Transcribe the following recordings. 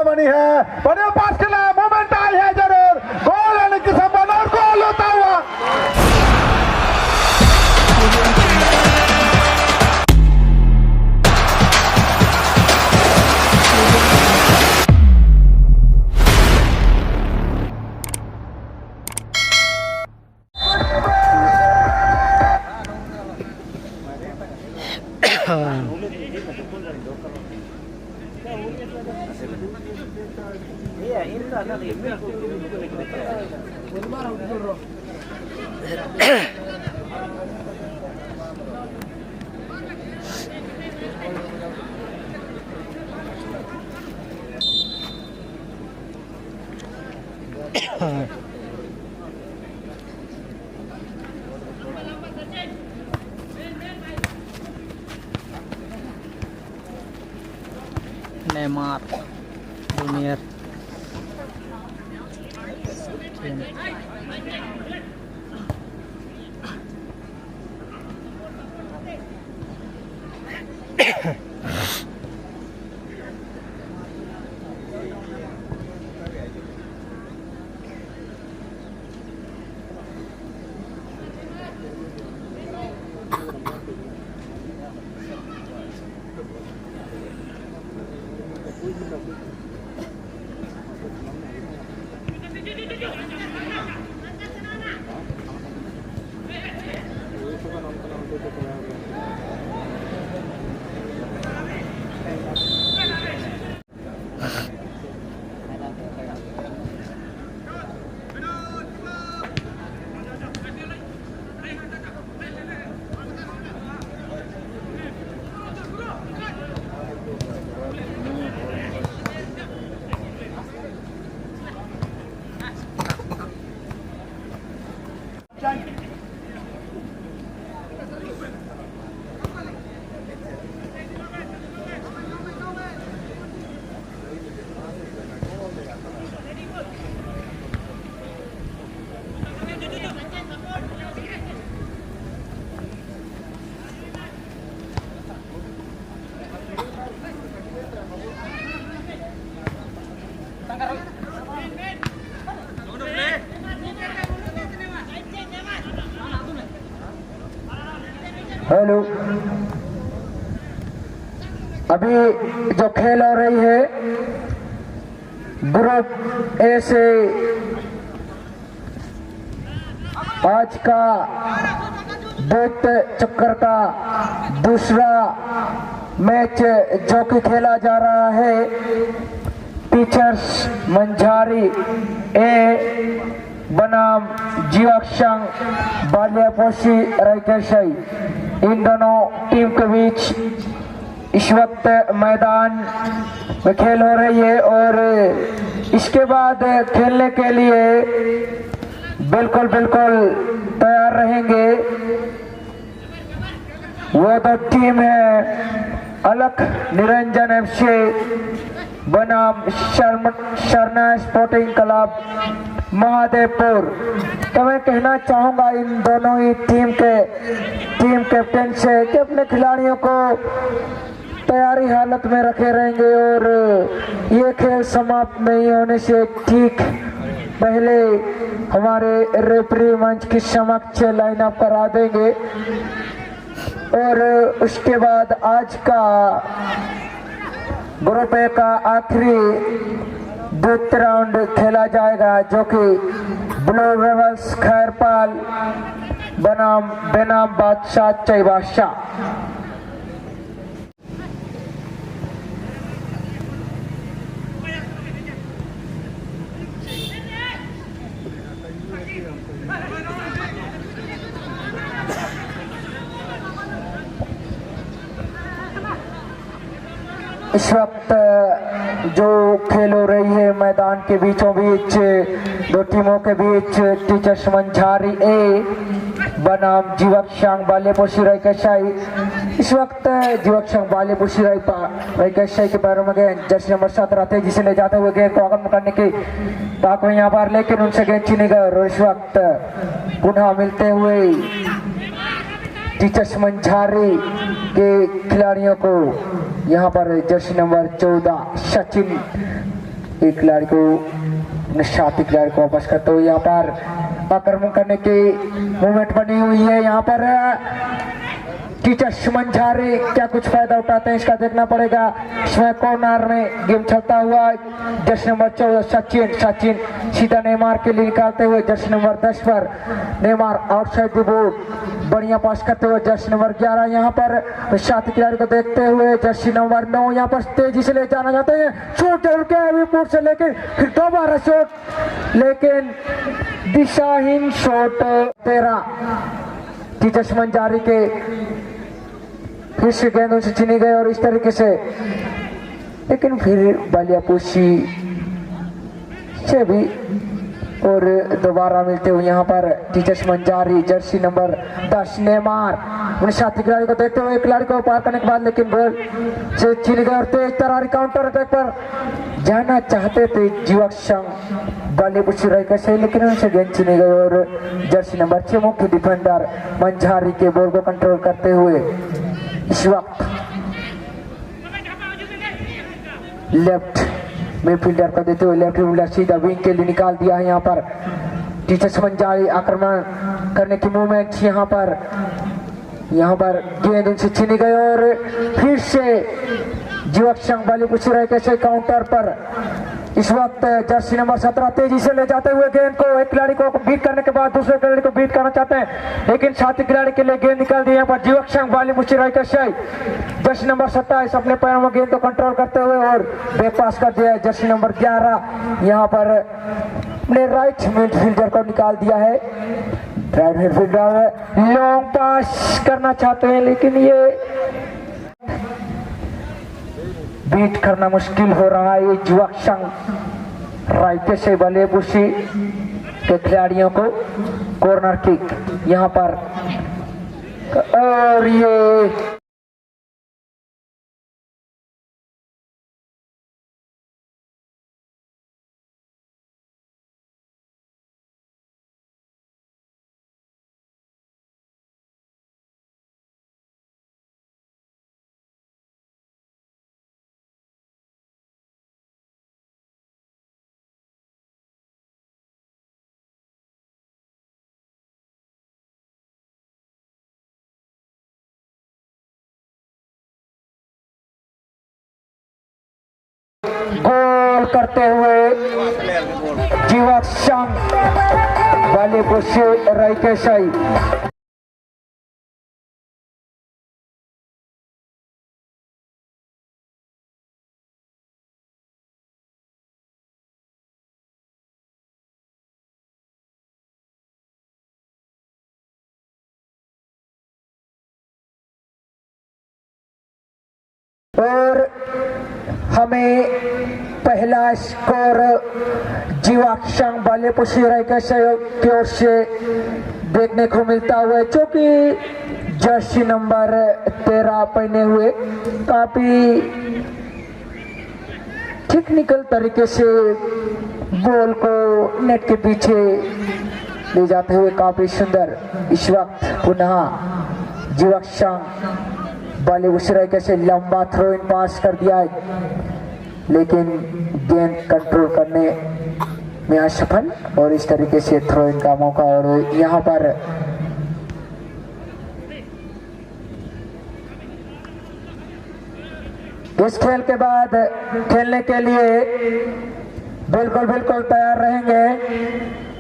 बनी है, बड़े पास के लिए मोमेंट आई है जरूर, गोल आने की संभावना और गोल होता हुआ Neymar Junior हेलो, अभी जो खेल हो रही है ग्रुप ए से आज का दूसरे चक्कर का दूसरा मैच जो कि खेला जा रहा है टीचर्स मंझारी ए बनाम जीवाक्षांग बालियापोशी रायकेशाई, इन दोनों टीम के बीच इस वक्त मैदान में खेल हो रही है और इसके बाद खेलने के लिए बिल्कुल तैयार रहेंगे वो दो टीम है अलख निरंजन एफसी बनाम शर्मा स्पोर्टिंग क्लब महादेवपुर। तो मैं कहना चाहूंगा इन दोनों ही टीम कैप्टन से कि अपने खिलाड़ियों को तैयारी हालत में रखे रहेंगे और ये खेल समाप्त नहीं होने से ठीक पहले हमारे रेफरी मंच के समक्ष लाइनअप करा देंगे और उसके बाद आज का ग्रुप ए का आखिरी दूसरा राउंड खेला जाएगा जो कि ब्लू रेबल्स खैरपाल बनाम बेनाम बादशाह चई बादशाह। इस वक्त जो खेल हो रही है मैदान के बीचों बीच दो टीमों के बीच टीचर्स मंझारी ए बनाम जीवाक्षांग बालियापोशी रायकेशाई। इस वक्त जीवाक्षांग बालियापोशी रायकेशाई के पैरों में गेंद जर्सी नंबर 7 रहते जिसे ले जाते हुए गेंद को आगमन करने की ताक यहाँ पर, लेकिन उनसे गेंद छीनी गई और इस वक्त पुनः मिलते हुए टीचर्स मंझारी के खिलाड़ियों को यहाँ पर जर्सी नंबर 14 सचिन एक खिलाड़ी को निशाती खिलाड़ी को वापस करते हुए यहाँ पर आक्रमण करने की मूवमेंट बनी हुई है। यहाँ पर टीचर्स मंझारी क्या कुछ फायदा उठाते हैं इसका देखना पड़ेगा। इसमें कॉर्नर में गेम चलता हुआ जर्सी नंबर 14 सचिन सीधा नेमार के लिए निकालते हुए जर्सी नंबर 10 पर नेमार आउटसाइड द बोर्ड बढ़िया पास करते हुए जर्सी नंबर 11 यहाँ पर साथी खिलाड़ी को देखते हुए जर्सी नंबर 9 यहाँ पर तेजी से ले जाना चाहते हैं। शॉट विकेट से लेकिन फिर दोबारा शॉट लेकिन दिशाहीन शॉट 13 टीचर्स मंझारी के फिर से गेंदों से चुनी गए और इस तरीके से लेकिन फिर बालियापुशी से भी और दोबारा मिलते हुए यहाँ पर teachers Manjhari Jersey number 10 Neymar अपने साथी खिलाड़ी को देखते हुए खिलाड़ी को पार करने के बाद लेकिन बॉल से चुनी गए और तेज तरारी काउंटर अटैक पर जाना चाहते थे जीवक संघ बालियापुशी राइकर से लेकिन उनसे गेंद चुनी गई और जर्सी नंबर 6 मुख्य डिफेंडर मंझारी के बॉल को कंट्रोल करते हुए इस वक्त लेफ्ट मिडफील्डर को देते हुए लेफ्ट फील्डर सीधा विंग के लिए निकाल दिया है। यहाँ पर टीचर्स मंझारी आक्रमण करने की मूवमेंट यहाँ पर गेंद उनसे छीनी गई और फिर से जीवक संघ बालियापुशी राइकर से काउंटर पर इस वक्त जर्सी नंबर 17 तेजी से ले जाते हुए गेंद को एक खिलाड़ी को बीट करने के बाद दूसरे खिलाड़ी को बीट करना चाहते हैं लेकिन साथी खिलाड़ी के लिए गेंद निकाल दी। यहाँ पर जीवक संघ बालियापुशी राइकर से जर्सी नंबर 27 अपने पैरों में गेंद को कंट्रोल करते हुए और बैक पास कर दिया है। जर्सी नंबर 11 यहाँ पर अपने राइट मिडफील्डर को निकाल दिया है। राइट मिडफील्डर लॉन्ग पास करना चाहते हैं लेकिन ये बीट करना मुश्किल हो रहा है। ये जीवक संघ राइकर से बालियापुशी के खिलाड़ियों को कॉर्नर किक यहाँ पर और ये गोल करते हुए जीवक संघ बालियापुशी राइकर से और हमें पहला स्कोर जीवक संघ बालियापुशी राइकर की ओर से देखने को मिलता हुआ है जो कि जर्सी नंबर 13 पहने हुए काफी टेक्निकल तरीके से बॉल को नेट के पीछे ले जाते हुए काफी सुंदर इस वक्त पुनः जीवक संघ बालियापुशी राइकर से लंबा थ्रो इन पास कर दिया है लेकिन गेंद कंट्रोल करने में असफल और इस तरीके से थ्रो इन का मौका और यहाँ पर इस खेल के बाद खेलने के लिए बिल्कुल तैयार रहेंगे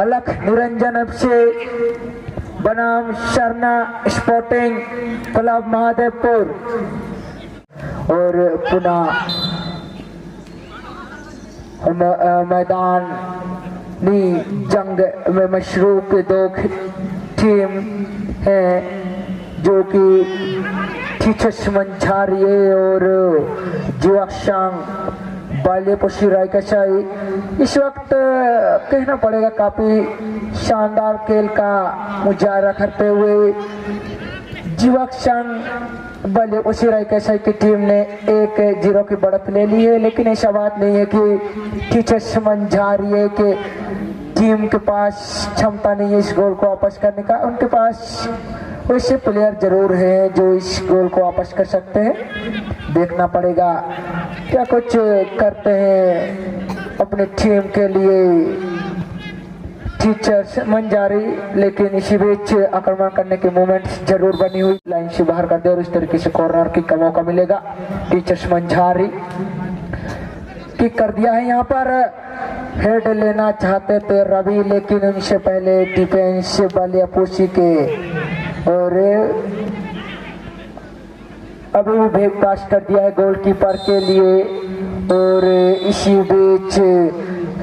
अलख निरंजन एफसी बनाम शरना स्पोर्टिंग क्लब महादेवपुर और पुनः मैदानी जंग में मशरूफ दो टीम हैं जो कि टीचर्स मंझारी और जीवक संघ बालियापुशी राइकर से इस वक्त कहना पड़ेगा काफी शानदार खेल का मुजाहरा करते हुए जीवक संघ बालियापुशी राइकर की टीम ने 1-0 की बढ़त ले ली है लेकिन ऐसा बात नहीं है कि टीचर्स मंझारी के टीम के पास क्षमता नहीं है इस गोल को वापस करने का। उनके पास वैसे प्लेयर जरूर हैं जो इस गोल को वापस कर सकते हैं। देखना पड़ेगा क्या कुछ करते हैं अपनी टीम के लिए टीचर्स मंजारी, लेकिन इसी बीच आक्रमण करने की मूवमेंट्स जरूर बनी हुई। लाइन से बाहर कर दे और इस तरीके से कॉर्नर किक का मौका मिलेगा। टीचर्स मंजारी किक कर दिया है। यहाँ पर हेड लेना चाहते थे रवि, लेकिन उनसे पहले डिफेंस बालियापोशी के और अभी भी भेद पास कर दिया है गोलकीपर के लिए। और इसी बीच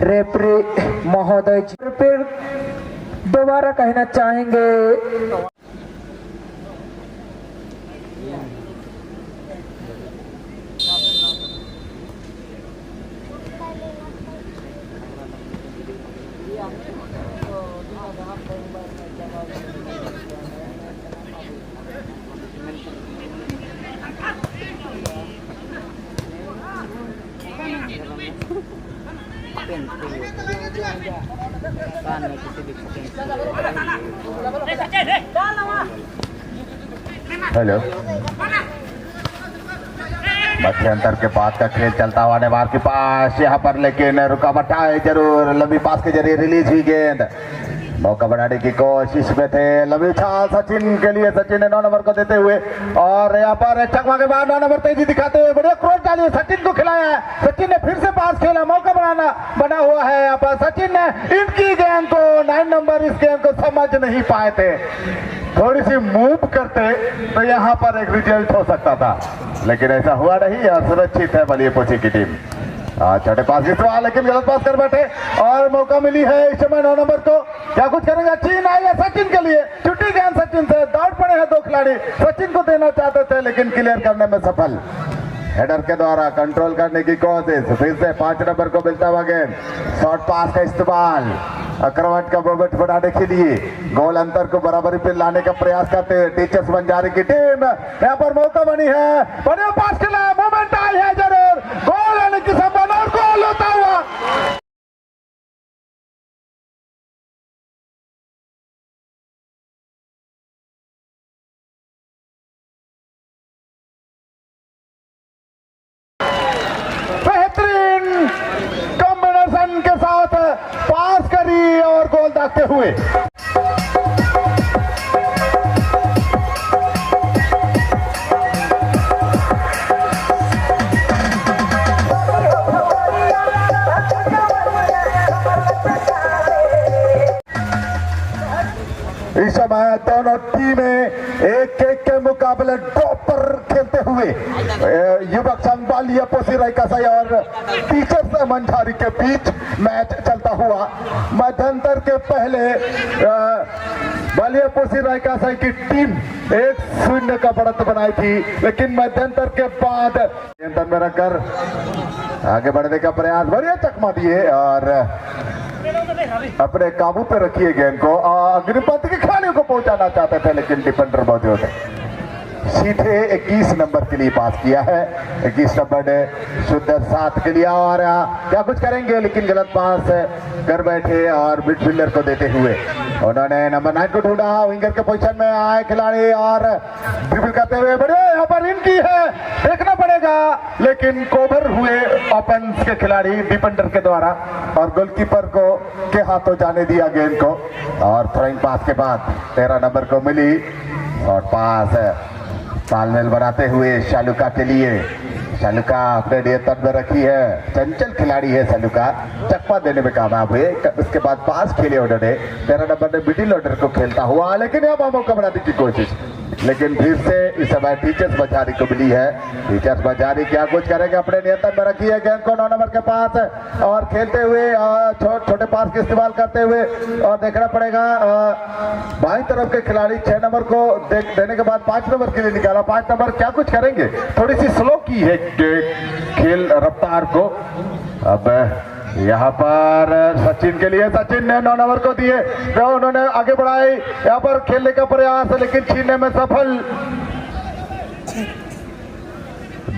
रेफरी महोदय फिर दोबारा कहना चाहेंगे हेलो, मध्य अंतर के बाद का खेल चलता हुआ नेमार के पास यहाँ पर, लेकिन रुकावट आए जरूर। लंबी पास के जरिए रिलीज हुई गेंद, मौका बनाने की कोशिश में थे। लंबी छाल सचिन के लिए, सचिन ने 9 नंबर को देते हुए और यहाँ पर चकमा के बाद 9 नंबर तेजी दिखाते हुए बढ़िया क्रॉस डाली, सचिन को खिलाया है। सचिन ने फिर से पास खेला, मौका बना हुआ है। यहाँ पर सचिन ने इनकी गेंद को 9 नंबर इस गेंद को समझ नहीं पाए थे। थोड़ी सी मूव करते तो यहाँ पर एक रिजल्ट हो सकता था, लेकिन ऐसा हुआ नहीं और सुरक्षित है बालियापोशी की टीम। छोटे पास की सवाल, लेकिन गलत पास कर बैठे और मौका मिली है इस समय 9 नंबर को। क्या कुछ करेंगे? चीन आई है सचिन के लिए, छुट्टी गेंद सचिन से, दौड़ पड़े हैं 2 खिलाड़ी। सचिन को देना चाहते थे लेकिन क्लियर करने में सफल। हेडर के द्वारा कंट्रोल करने की कोशिश, फिर से 5 नंबर को मिलता हुआ गेंद। शॉर्ट पास का इस्तेमाल, आक्रमण का मोमेंट बनाने के लिए गोल अंतर को बराबरी पे लाने का प्रयास करते हैं टीचर्स बंजारी की टीम। यहाँ पर मौका बनी है, बढ़िया पास खेला, मोमेंट आई है जरूर, गोल आने की संभावना और गोल होता हुआ। बेहतरीन कॉम्बिनेशन के साथ पास करी और गोल दागते हुए। इस समय दोनों टीमें एक के मुकाबले ड्रॉप पर खेलते हुए युवक संघ बालियापोशी रायकासाई और टीचर्स मंझारी के बीच मैच चलता हुआ। मध्यंतर के पहले बालियापोशी रायकासाई की टीम 1-0 का बढ़त बनाई थी, लेकिन मध्यंतर के बाद नियंत्रण में रखकर आगे बढ़ने का प्रयास, बढ़िया चकमा दिए और अपने काबू पे रखिए गेंद को। अग्रिम पंक्ति के खिलाड़ियों को पहुंचाना चाहते थे, लेकिन डिफेंडर मौजूद है। सीधे 21 नंबर के लिए पास किया है, 21 नंबर ने सुंदर साथ के लिए और क्या कुछ करेंगे, लेकिन गलत पास कर बैठे और मिडफील्डर को देते हुए उन्होंने नंबर 9 को ढूंढा। विंगर के पोजीशन में आए खिलाड़ी और ड्रिबल करते हुए बढ़िया यहाँ पर इनकी है, देखना पड़ेगा, लेकिन कोवर हुए ओपन के खिलाड़ी डिफेंडर के द्वारा और गोलकीपर को के हाथों जाने दिया गेंद को। और थ्रोइंग पास के बाद 13 नंबर को मिली शॉर्ट पास, तालमेल बनाते हुए शालुका के लिए। शालुका अपने नियंत्रण में रखी है, चंचल खिलाड़ी है शालुका, चकमा देने में कामयाब हुए। उसके बाद पास खेले उन्होंने, 13 नंबर ने मिडिल ऑर्डर को खेलता हुआ, लेकिन यहाँ मौका बनाने की कोशिश, लेकिन फिर से इस समय टीचर्स बजारी को मिली है। टीचर्स बजारी क्या कुछ करेंगे, अपने नियंत्रण में रखी है गेंद को 9 नंबर के पास और खेलते हुए छोटे पास के इस्तेमाल करते हुए और देखना पड़ेगा बाईं तरफ के खिलाड़ी 6 नंबर को देने के बाद 5 नंबर के लिए निकाला। 5 नंबर क्या कुछ करेंगे, थोड़ी सी स्लो की है खेल रफ्तार को। अब यहाँ पर सचिन के लिए, सचिन ने 9 नंबर को दिए तो उन्होंने आगे बढ़ाई यहाँ पर खेलने का प्रयास, लेकिन छीनने में सफल।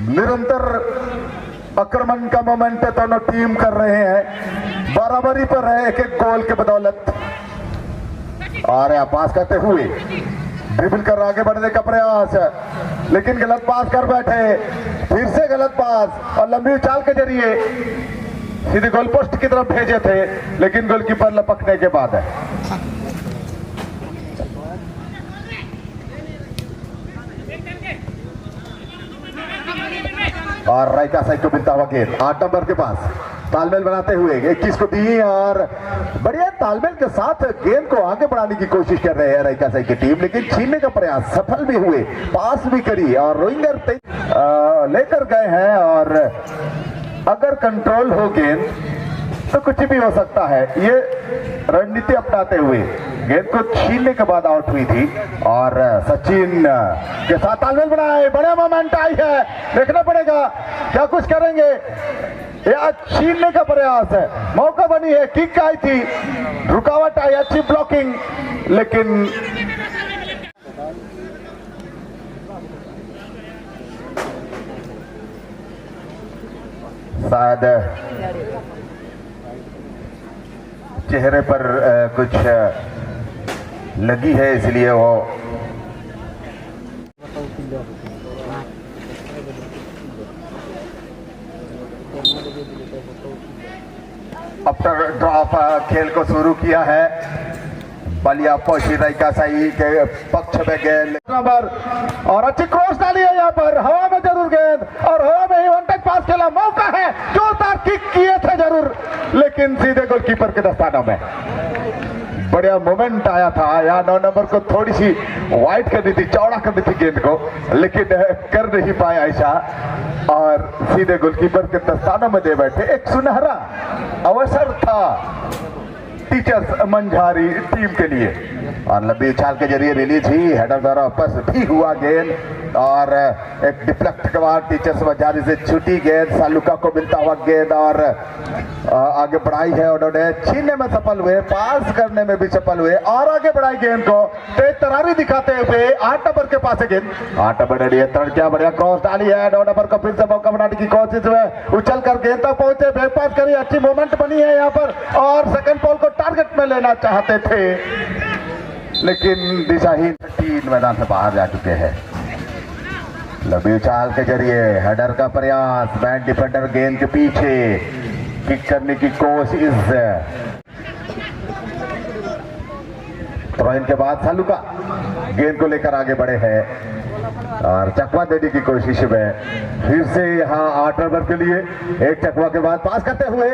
निरंतर आक्रमण का मोमेंट दोनों टीम कर रहे हैं, बराबरी पर है एक एक गोल के बदौलत। और यहाँ पास करते हुए ड्रिबल कर आगे बढ़ने का प्रयास, लेकिन गलत पास कर बैठे, फिर से गलत पास और लंबी उछाल के जरिए सीधे गोल पोस्ट की तरफ भेजे थे, लेकिन गोलकीपर लपकने के बाद और राइका साइड को मिलता हुआ गेंद 8 नंबर के पास तालमेल बनाते हुए 21 को दी और बढ़िया तालमेल के साथ गेंद को आगे बढ़ाने की कोशिश कर रहे हैं राइका साइड की टीम, लेकिन छीनने का प्रयास सफल भी हुए, पास भी करी और रोइंगर लेकर गए हैं। और अगर कंट्रोल हो गेंद तो कुछ भी हो सकता है। ये रणनीति अपनाते हुए गेंद को छीनने के बाद आउट हुई थी और सचिन के साथ तालमेल बनाए, बड़े मोमेंट आई है, देखना पड़ेगा क्या कुछ करेंगे या छीनने का प्रयास है। मौका बनी है, किक आई थी, रुकावट आई, अच्छी ब्लॉकिंग, लेकिन शायद चेहरे पर कुछ लगी है, इसलिए वो आफ्टर ड्रॉप खेल को शुरू किया है। बलिया पहुंची राइका साई के पक्ष में गेंद नंबर और अच्छी क्रॉस डाली है, यहाँ पर हवा में जरूर गेंद और हवा में ही वन टच पास खेला, मौका है, जोरदार किक किए थे जरूर, लेकिन सीधे गोलकीपर के दस्तानों में। बढ़िया मोमेंट आया था, यहाँ 9 नंबर को थोड़ी सी वाइड करनी थी, चौड़ा करनी थी गेंद को, लेकिन कर नहीं पाया ऐसा और सीधे गोलकीपर के दस्तानों में दे बैठे। एक सुनहरा अवसर था टीचर्स मंझारी टीम के लिए और लंबी उछाल के जरिए रिलीज हुई, हेडर द्वारा वापस भी हुआ गेंद और एक डिफ्लेक्ट के बाद टीचर्स मंझारी से छूटी गेंद, सालुका को मिलता हुआ गेंद और आगे बढ़ाई है, उन्होंने छीनने में सफल हुए, पास करने में भी सफल हुए और आगे बढ़ाई गेंद को, तेज तरारी दिखाते हुए 8 नंबर के पास है गेंद, 8 नंबर नियंत्रण किया, बढ़िया क्रॉस डाली है, 9 नंबर को फिर से मौका बनाने की कोशिश में उछल कर गेंद तक पहुंचे, बैक पास करी, अच्छी मोमेंट बनी है यहाँ पर और सेकंड बॉल को टारगेट में लेना चाहते थे, लेकिन दिशाहीन टीम मैदान से बाहर जा चुके हैं। लंबी उछाल के जरिए हेडर का प्रयास, बैक डिफेंडर गेंद के पीछे किक करने की कोशिश, थ्रो-इन के बाद सालुका गेंद को लेकर आगे बढ़े हैं और चकवा देने की कोशिश में फिर से यहाँ 8 नंबर के लिए एक चकवा के बाद पास करते हुए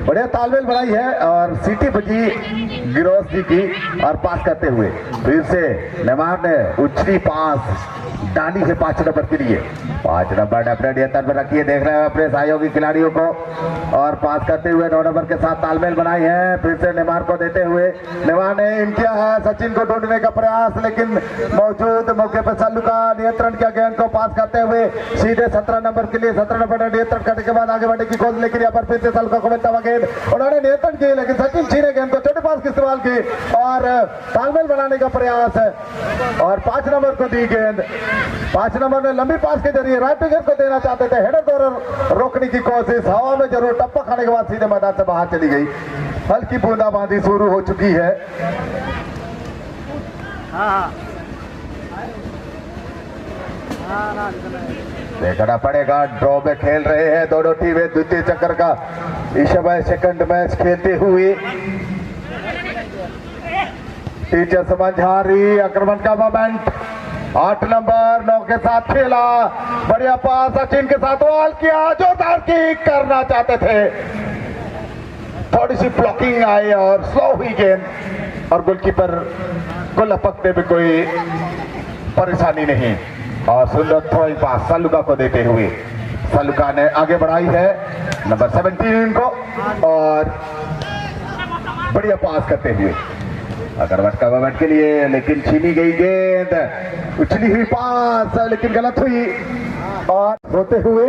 बढ़िया तालमेल बनाई है और सीटी बजी गिरोस जी की और पास करते हुए फिर से नेमार ने उछली पास डाली है 5 नंबर के लिए। 5 नंबर ने अपने नियंत्रण में रखी है, देख रहे हैं अपने सहयोगी खिलाड़ियों को और पास करते हुए 9 नंबर के साथ तालमेल बनाई है, फिर से नेमार को देते हुए नेमार ने इन किया है, सचिन को ढूंढने का प्रयास, लेकिन मौजूद मौके पर सालुका नियंत्रण किया, गेंद को पास करते हुए सीधे 17 नंबर के लिए, 17 नंबर ने नियंत्रण करने के बाद आगे बढ़ने की कोशिश, लेकिन यहाँ पर फिर से सालुका को मिलता हुआ गेंद, उन्होंने नियंत्रण की, लेकिन सचिन छीने गेंद को छोटे पास की इस्तेमाल की और तालमेल बनाने का प्रयास है और 5 नंबर को दी गेंद। 5 नंबर ने लंबी पास के जरिए राइट विंगर को देना चाहते थे, हेडर द्वारा रोकने की कोशिश, हवा में जरूर टप्पा खाने के बाद सीधे मैदान से बाहर चली गई। हल्की बूंदाबांदी शुरू हो चुकी है। देखना पड़ेगा, ड्रॉ में खेल रहे हैं दोनों टीमें, द्वितीय चक्कर का इस समय सेकंड मैच खेलते हुए। टीचर्स मंझारी आक्रमण का मोमेंट, 8 नंबर 9 के साथ खेला, बढ़िया पास सचिन के साथ वाल किया, जोरदार किक करना चाहते थे, थोड़ी सी ब्लॉकिंग आई और स्लो हुई गेंद और गोलकीपर को लपकने में कोई परेशानी नहीं और सुंदर थ्रोइंग पास सालुका को देते हुए सालुका ने आगे बढ़ाई है नंबर 17 को और बढ़िया पास करते हुए अग्रवाल का मोमेंट के लिए, लेकिन छीनी गई गेंद, उछली हुई पास लेकिन गलत हुई और होते हुए